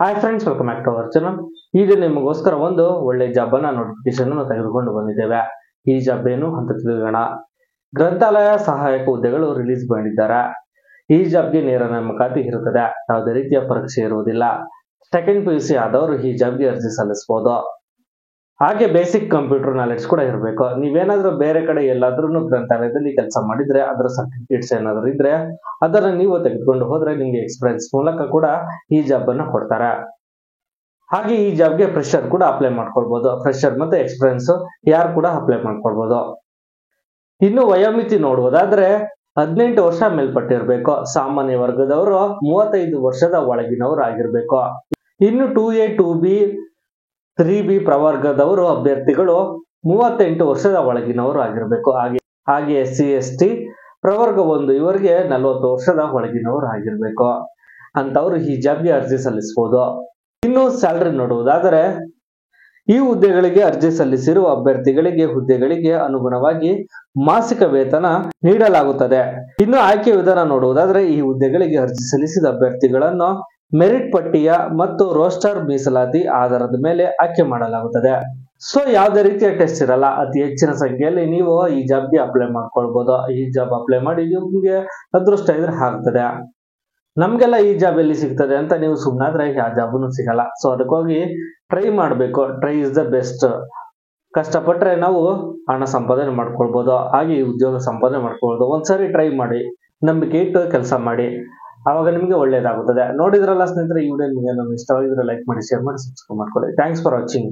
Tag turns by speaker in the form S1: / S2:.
S1: Hi friends, welcome back to our channel. ಈಗ ನಿಮಗೋಸ್ಕರ ಒಂದು ಒಳ್ಳೆ ಜಾಬ್ ಅನ್ನ ನೋಟಿಫಿಕೇಶನ್ ಅನ್ನು ತೆಗೆದುಕೊಂಡು ಬಂದಿದ್ದೇವೆ. ಈ ಜಾಬ್ ಏನು ಅಂತ ತಿಳಿಯೋಣ. ಗ್ರಂಥಾಲಯ ಸಹಾಯಕ ಹುದ್ದೆಗಳು ರಿಲೀಸ್ ಮಾಡಿದ್ದಾರೆ. ಈ ಜಾಬ್ಗೆ ನೇರ ನೇಮಕಾತಿ ಇರುತ್ತದೆ. ಯಾವುದೇ ರೀತಿಯ ಪರೀಕ್ಷೆ ಇರುವುದಿಲ್ಲ. ಸೆಕೆಂಡ್ PUC ಆದವರು ಈ ಜಾಬ್ಗೆ ಅರ್ಜಿ ಸಲ್ಲಿಸಬಹುದು. ಹಾಗೆ ಬೇಸಿಕ್ ಕಂಪ್ಯೂಟರ್ ನಾಲೆಡ್ಜ್ ಕೂಡ ಇರಬೇಕು. ನೀವೇನಾದ್ರೂ ಬೇರೆ ಕಡೆ ಎಲ್ಲಾದ್ರೂ ಗ್ರಂಥಾಲಯದಲ್ಲಿ ಕೆಲಸ ಮಾಡಿದ್ರೆ ಅದರ ಸರ್ಟಿಫಿಕೇಟ್ಸ್ ಏನಾದ್ರು ಇದ್ರೆ ಅದನ್ನ ನೀವು ತೆಗೆದುಕೊಂಡು ಹೋದ್ರೆ ನಿಮ್ಗೆ ಎಕ್ಸ್ಪೀರಿಯನ್ಸ್ ಮೂಲಕ ಕೂಡ ಈ ಜಾಬ್ ಅನ್ನ ಕೊಡ್ತಾರೆ. ಹಾಗೆ ಈ ಜಾಬ್ಗೆ ಫ್ರೆಶರ್ ಕೂಡ ಅಪ್ಲೈ ಮಾಡ್ಕೊಳ್ಬಹುದು. ಫ್ರೆಶರ್ ಮತ್ತೆ ಎಕ್ಸ್ಪೀರಿಯನ್ಸ್ ಯಾರು ಕೂಡ ಅಪ್ಲೈ ಮಾಡ್ಕೊಳ್ಬಹುದು. ಇನ್ನು ವಯೋಮಿತಿ ನೋಡುವುದಾದ್ರೆ 18 ವರ್ಷ ಮೇಲ್ಪಟ್ಟಿರ್ಬೇಕು. ಸಾಮಾನ್ಯ ವರ್ಗದವರು 35 ವರ್ಷದ ಒಳಗಿನವರು ಆಗಿರ್ಬೇಕು. ಇನ್ನು 2A 2B 3B ಪ್ರವರ್ಗದವರು ಅಭ್ಯರ್ಥಿಗಳು 38 ವರ್ಷದ ಒಳಗಿನವರು ಆಗಿರ್ಬೇಕು. ಹಾಗೆ SC ST ಪ್ರವರ್ಗ 1 ಇವರಿಗೆ 40 ವರ್ಷದ ಒಳಗಿನವರು ಆಗಿರ್ಬೇಕು. ಅಂತವರು ಈ ಜಾಬ್ಗೆ ಅರ್ಜಿ ಸಲ್ಲಿಸಬಹುದು. ಇನ್ನು ಸ್ಯಾಲರಿ ನೋಡುವುದಾದರೆ ಈ ಹುದ್ದೆಗಳಿಗೆ ಅರ್ಜಿ ಸಲ್ಲಿಸಿರುವ ಅಭ್ಯರ್ಥಿಗಳಿಗೆ ಹುದ್ದೆಗಳಿಗೆ ಅನುಗುಣವಾಗಿ ಮಾಸಿಕ ವೇತನ ನೀಡಲಾಗುತ್ತದೆ. ಇನ್ನು ಆಯ್ಕೆ ವಿಧಾನ ನೋಡುವುದಾದರೆ ಈ ಹುದ್ದೆಗಳಿಗೆ ಅರ್ಜಿ ಸಲ್ಲಿಸಿದ ಅಭ್ಯರ್ಥಿಗಳನ್ನು ಮೆರಿಟ್ ಪಟ್ಟಿಯ ಮತ್ತು ರೋಸ್ಟರ್ ಮೀಸಲಾತಿ ಆಧಾರದ ಮೇಲೆ ಆಯ್ಕೆ ಮಾಡಲಾಗುತ್ತದೆ. ಸೊ ಯಾವುದೇ ರೀತಿಯ ಟೆಸ್ಟ್ ಇರಲ್ಲ. ಅತಿ ಹೆಚ್ಚಿನ ಸಂಖ್ಯೆಯಲ್ಲಿ ನೀವು ಈ ಜಾಬ್ಗೆ ಅಪ್ಲೈ ಮಾಡ್ಕೊಳ್ಬಹುದು. ಈ ಜಾಬ್ ಅಪ್ಲೈ ಮಾಡಿ ನಿಮ್ಗೆ ಅದೃಷ್ಟ ಇದ್ರೆ ಆಗ್ತದೆ. ನಮ್ಗೆಲ್ಲ ಈ ಜಾಬ್ ಎಲ್ಲಿ ಸಿಗ್ತದೆ ಅಂತ ನೀವು ಸುಮ್ಮನಾದ್ರೆ ಯಾವ ಜಾಬ್ನು ಸಿಗಲ್ಲ. ಸೊ ಅದಕ್ಕೋಗಿ ಟ್ರೈ ಮಾಡಬೇಕು. Try is the best. ಕಷ್ಟಪಟ್ರೆ ನಾವು ಹಣ ಸಂಪಾದನೆ ಮಾಡ್ಕೊಳ್ಬಹುದು. ಹಾಗೆ ಈ ಉದ್ಯೋಗ ಸಂಪಾದನೆ ಮಾಡ್ಕೊಳ್ಬಹುದು. ಒಂದ್ಸರಿ ಟ್ರೈ ಮಾಡಿ, ನಂಬಿಕೆ ಇಟ್ಟು ಕೆಲಸ ಮಾಡಿ, ಆವಾಗ ನಿಮಗೆ ಒಳ್ಳೇದಾಗುತ್ತದೆ. ನೋಡಿದ್ರಲ್ಲ ಸ್ನೇಹಿತರೆ, ಈ ವಿಡಿಯೋ ನಿಮಗೆ ಇಷ್ಟವಾಗಿದ್ರೆ ಲೈಕ್ ಮಾಡಿ, ಶೇರ್ ಮಾಡಿ, ಸಬ್ಸ್ಕ್ರೈಬ್ ಮಾಡ್ಕೊಳ್ಳಿ. Thanks for watching.